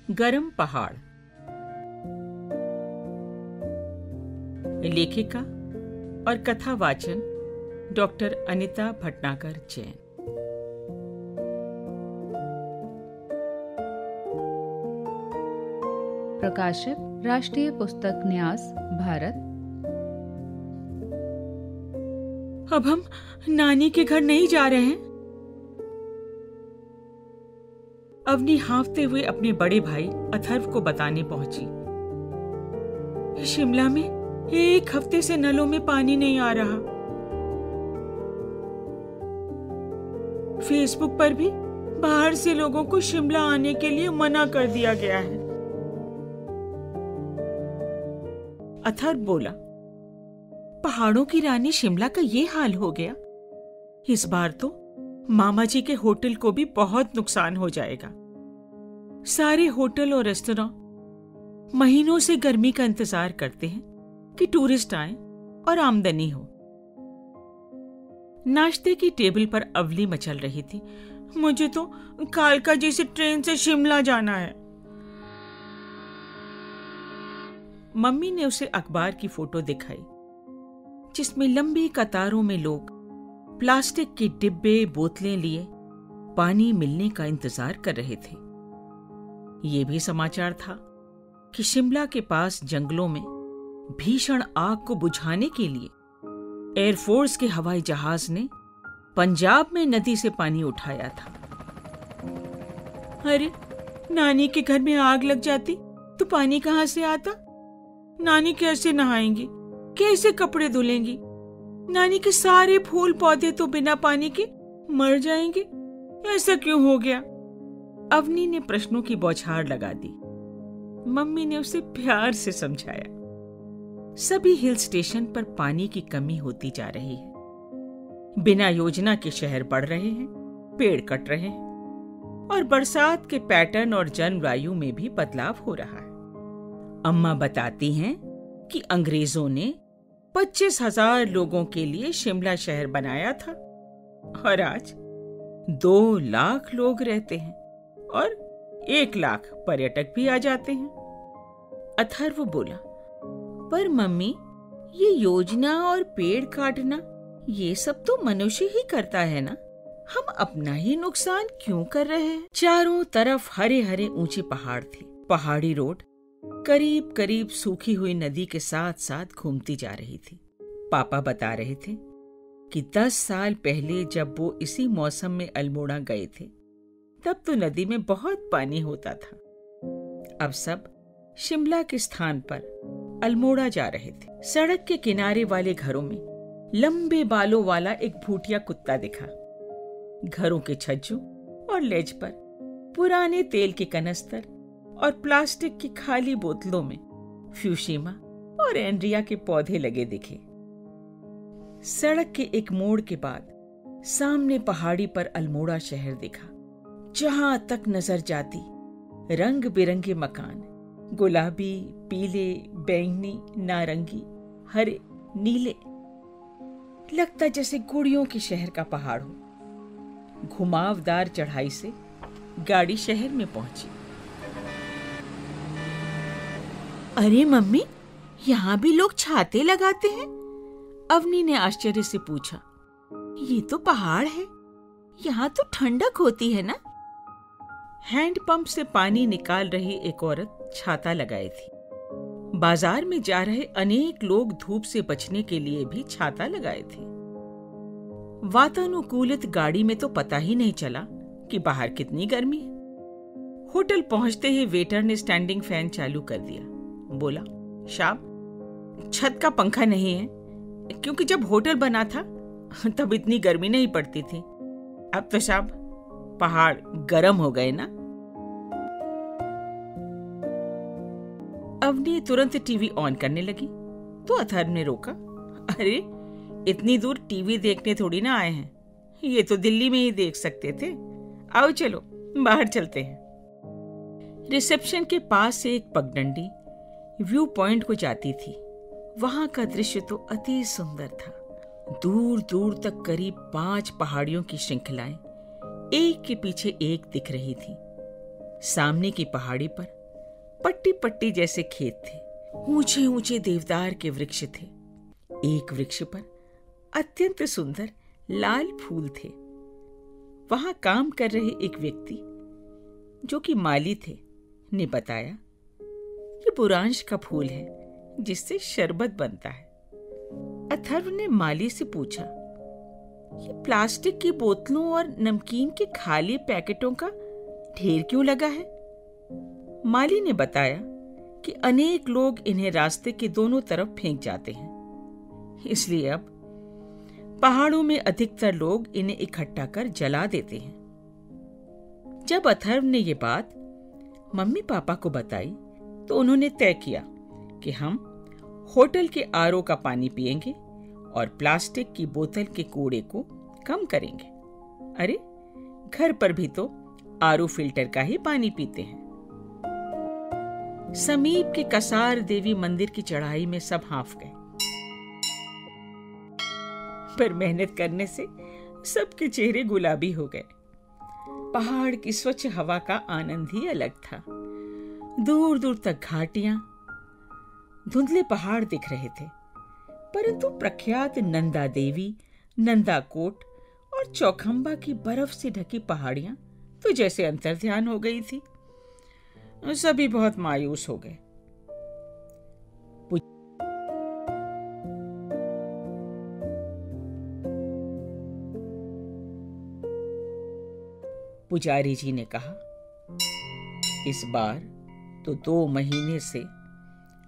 गरम पहाड़। लेखिका और कथा वाचन डॉक्टर अनिता भटनागर जैन। प्रकाशक राष्ट्रीय पुस्तक न्यास भारत। अब हम नानी के घर नहीं जा रहे हैं। अवनी हाँफते हुए अपने बड़े भाई अथर्व को बताने पहुंची। शिमला में 1 हफ्ते से नलों में पानी नहीं आ रहा। फेसबुक पर भी बाहर से लोगों को शिमला आने के लिए मना कर दिया गया है। अथर्व बोला, पहाड़ों की रानी शिमला का ये हाल हो गया। इस बार तो मामा जी के होटल को भी बहुत नुकसान हो जाएगा। सारे होटल और रेस्तरां महीनों से गर्मी का इंतजार करते हैं कि टूरिस्ट आए और आमदनी हो। नाश्ते की टेबल पर अवली मचल रही थी। मुझे तो कालका जी से ट्रेन से शिमला जाना है। मम्मी ने उसे अखबार की फोटो दिखाई जिसमें लंबी कतारों में लोग प्लास्टिक के डिब्बे बोतलें लिए पानी मिलने का इंतजार कर रहे थे। ये भी समाचार था कि शिमला के पास जंगलों में भीषण आग को बुझाने के लिए एयरफोर्स के हवाई जहाज ने पंजाब में नदी से पानी उठाया था। अरे, नानी के घर में आग लग जाती तो पानी कहां से आता? नानी कैसे नहाएंगी, कैसे कपड़े धुलेंगी? नानी के सारे फूल पौधे तो बिना पानी के मर जाएंगे। ऐसा क्यों हो गया? अवनी ने प्रश्नों की बौछार लगा दी। मम्मी ने उसे प्यार से समझाया, सभी हिल स्टेशन पर पानी की कमी होती जा रही है। बिना योजना के शहर बढ़ रहे हैं, पेड़ कट रहे हैं और बरसात के पैटर्न और जलवायु में भी बदलाव हो रहा है। अम्मा बताती हैं कि अंग्रेजों ने 25,000 लोगों के लिए शिमला शहर बनाया था और आज 2 लाख लोग रहते हैं और 1 लाख पर्यटक भी आ जाते हैं। अथर्व बोला, पर मम्मी, ये योजना और पेड़ काटना ये सब तो मनुष्य ही करता है ना? हम अपना ही नुकसान क्यों कर रहे हैं? चारों तरफ हरे हरे ऊंचे पहाड़ थे। पहाड़ी रोड करीब करीब सूखी हुई नदी के साथ साथ घूमती जा रही थी। पापा बता रहे थे कि 10 साल पहले जब वो इसी मौसम में अल्मोड़ा गए थे तब तो नदी में बहुत पानी होता था। अब सब शिमला के स्थान पर अल्मोड़ा जा रहे थे। सड़क के किनारे वाले घरों में लंबे बालों वाला एक भूटिया कुत्ता दिखा। घरों के छज्जों और लेज पर पुराने तेल के कनस्तर और प्लास्टिक की खाली बोतलों में फ्यूशिमा और एंड्रिया के पौधे लगे दिखे। सड़क के एक मोड़ के बाद सामने पहाड़ी पर अल्मोड़ा शहर दिखा। जहां तक नजर जाती रंग बिरंगे मकान, गुलाबी, पीले, बैंगनी, नारंगी, हरे, नीले, लगता जैसे गुड़ियों के शहर का पहाड़ हो। घुमावदार चढ़ाई से गाड़ी शहर में पहुंची। अरे मम्मी, यहाँ भी लोग छाते लगाते हैं? अवनी ने आश्चर्य से पूछा। ये तो पहाड़ है, यहाँ तो ठंडक होती है ना? हैंडपंप से पानी निकाल रही एक औरत छाता लगाई थी। बाजार में जा रहे अनेक लोग धूप से बचने के लिए भी छाता लगाए थे। वातानुकूलित गाड़ी में तो पता ही नहीं चला कि बाहर कितनी गर्मी है। होटल पहुंचते ही वेटर ने स्टैंडिंग फैन चालू कर दिया। बोला, साहब, छत का पंखा नहीं है क्योंकि जब होटल बना था तब इतनी गर्मी नहीं पड़ती थी। अब तो साहब पहाड़ गर्म हो गए ना। अवनी तुरंत टीवी ऑन करने लगी तो अथर्व ने रोका। अरे, इतनी दूर टीवी देखने थोड़ी ना आए हैं, ये तो दिल्ली में ही देख सकते थे। आओ चलो बाहर चलते हैं। रिसेप्शन के पास से एक पगडंडी व्यू पॉइंट को जाती थी। वहां का दृश्य तो अति सुंदर था। दूर दूर तक करीब 5 पहाड़ियों की श्रृंखलाएं एक के पीछे एक दिख रही थी। सामने की पहाड़ी पर पट्टी पट्टी जैसे खेत थे। ऊंचे ऊंचे देवदार के वृक्ष थे। एक वृक्ष पर अत्यंत सुंदर लाल फूल थे। वहां काम कर रहे एक व्यक्ति जो कि माली थे ने बताया, ये बुरांश का फूल है जिससे शरबत बनता है। अथर्व ने माली से पूछा, ये प्लास्टिक की बोतलों और नमकीन के खाली पैकेटों का ढेर क्यों लगा है? माली ने बताया कि अनेक लोग इन्हें रास्ते के दोनों तरफ फेंक जाते हैं, इसलिए अब पहाड़ों में अधिकतर लोग इन्हें इकट्ठा कर जला देते हैं। जब अथर्व ने ये बात मम्मी पापा को बताई तो उन्होंने तय किया कि हम होटल के आरओ का पानी पिएंगे और प्लास्टिक की बोतल के कूड़े को कम करेंगे। अरे, घर पर भी तो आरओ फिल्टर का ही पानी पीते हैं। समीप के कसार देवी मंदिर की चढ़ाई में सब हांफ गए, पर मेहनत करने से सबके चेहरे गुलाबी हो गए। पहाड़ की स्वच्छ हवा का आनंद ही अलग था। दूर दूर तक घाटियां, धुंधले पहाड़ दिख रहे थे, परंतु प्रख्यात नंदा देवी, नंदा कोट और चौखंबा की बर्फ से ढकी पहाड़ियां तो जैसे अंतर्ध्यान हो गई थी। सभी बहुत मायूस हो गए। पुजारी जी ने कहा, इस बार तो 2 महीने से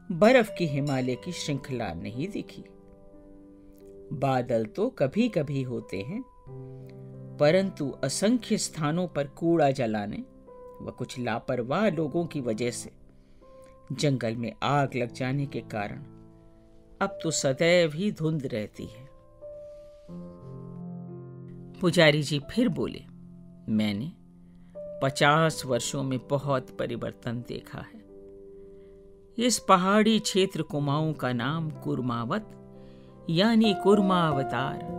बर्फ की हिमालय की श्रृंखला नहीं दिखी। बादल तो कभी कभी होते हैं, परंतु असंख्य स्थानों पर कूड़ा जलाने व कुछ लापरवाह लोगों की वजह से जंगल में आग लग जाने के कारण अब तो सदैव ही धुंध रहती है। पुजारी जी फिर बोले, मैंने 50 वर्षों में बहुत परिवर्तन देखा है। इस पहाड़ी क्षेत्र कुमाऊं का नाम कुर्मावत यानी कुर्मा अवतार।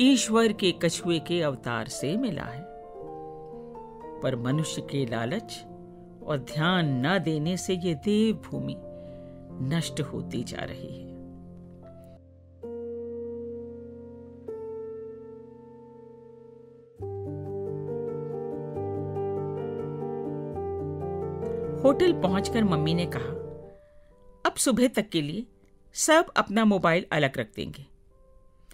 ईश्वर के कछुए के अवतार से मिला है, पर मनुष्य के लालच और ध्यान न देने से ये देवभूमि नष्ट होती जा रही है। होटल पहुंचकर मम्मी ने कहा, अब सुबह तक के लिए सब अपना मोबाइल अलग रख देंगे।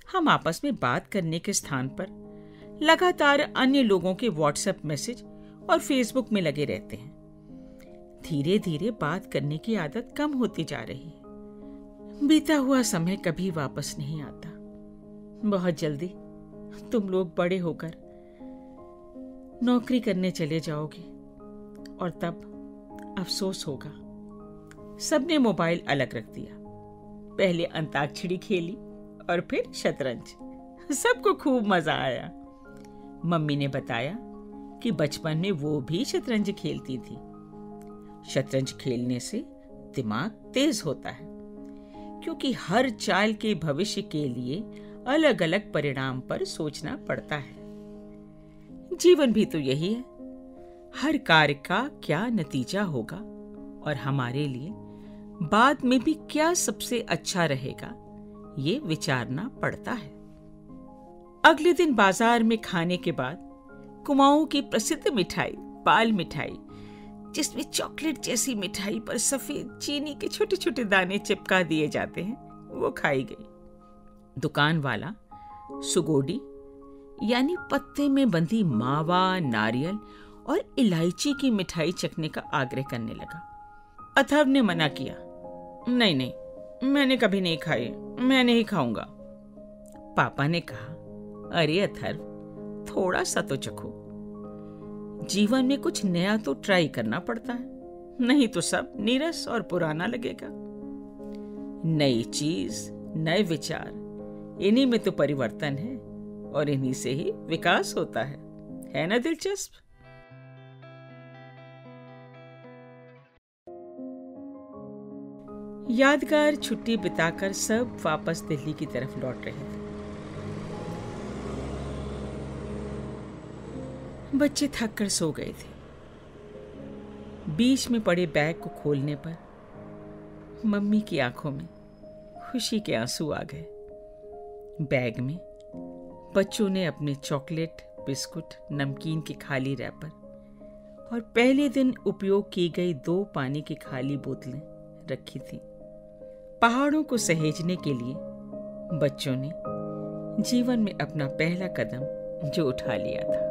हम आपस में बात करने के स्थान पर लगातार अन्य लोगों के व्हाट्सएप मैसेज और फेसबुक में लगे रहते हैं। धीरे धीरे बात करने की आदत कम होती जा रही है। बीता हुआ समय कभी वापस नहीं आता। बहुत जल्दी तुम लोग बड़े होकर नौकरी करने चले जाओगे और तब अफसोस होगा। सबने मोबाइल अलग रख दिया। पहले अंताक्षरी खेली और फिर शतरंज। सबको खूब मजा आया। मम्मी ने बताया कि बचपन में वो भी शतरंज खेलती थी। शतरंज खेलने से दिमाग तेज होता है, क्योंकि हर चाल के भविष्य के लिए अलग अलग परिणाम पर सोचना पड़ता है। जीवन भी तो यही है। हर कार्य का क्या नतीजा होगा और हमारे लिए बाद में भी क्या सबसे अच्छा रहेगा, ये विचारना पड़ता है। अगले दिन बाजार में खाने के बाद कुमाऊं की प्रसिद्ध मिठाई पाल मिठाई, जिसमें चॉकलेट जैसी मिठाई पर सफेद चीनी के छोटे छोटे दाने चिपका दिए जाते हैं, वो खाई गई। दुकान वाला सुगोडी यानी पत्ते में बंधी मावा, नारियल और इलायची की मिठाई चखने का आग्रह करने लगा। अथर्व ने मना किया, नहीं नहीं, मैंने कभी नहीं खाई, मैं नहीं खाऊंगा। पापा ने कहा, अरे अथर्व, थोड़ा सा तो चखो। जीवन में कुछ नया तो ट्राई करना पड़ता है, नहीं तो सब नीरस और पुराना लगेगा। नई चीज, नए विचार, इन्हीं में तो परिवर्तन है और इन्हीं से ही विकास होता है ना दिलचस्प? यादगार छुट्टी बिताकर सब वापस दिल्ली की तरफ लौट रहे थे। बच्चे थक कर सो गए थे। बीच में पड़े बैग को खोलने पर मम्मी की आंखों में खुशी के आंसू आ गए। बैग में बच्चों ने अपने चॉकलेट, बिस्कुट, नमकीन के खाली रैपर और पहले दिन उपयोग की गई 2 पानी की खाली बोतलें रखी थी। पहाड़ों को सहेजने के लिए बच्चों ने जीवन में अपना पहला कदम जो उठा लिया था।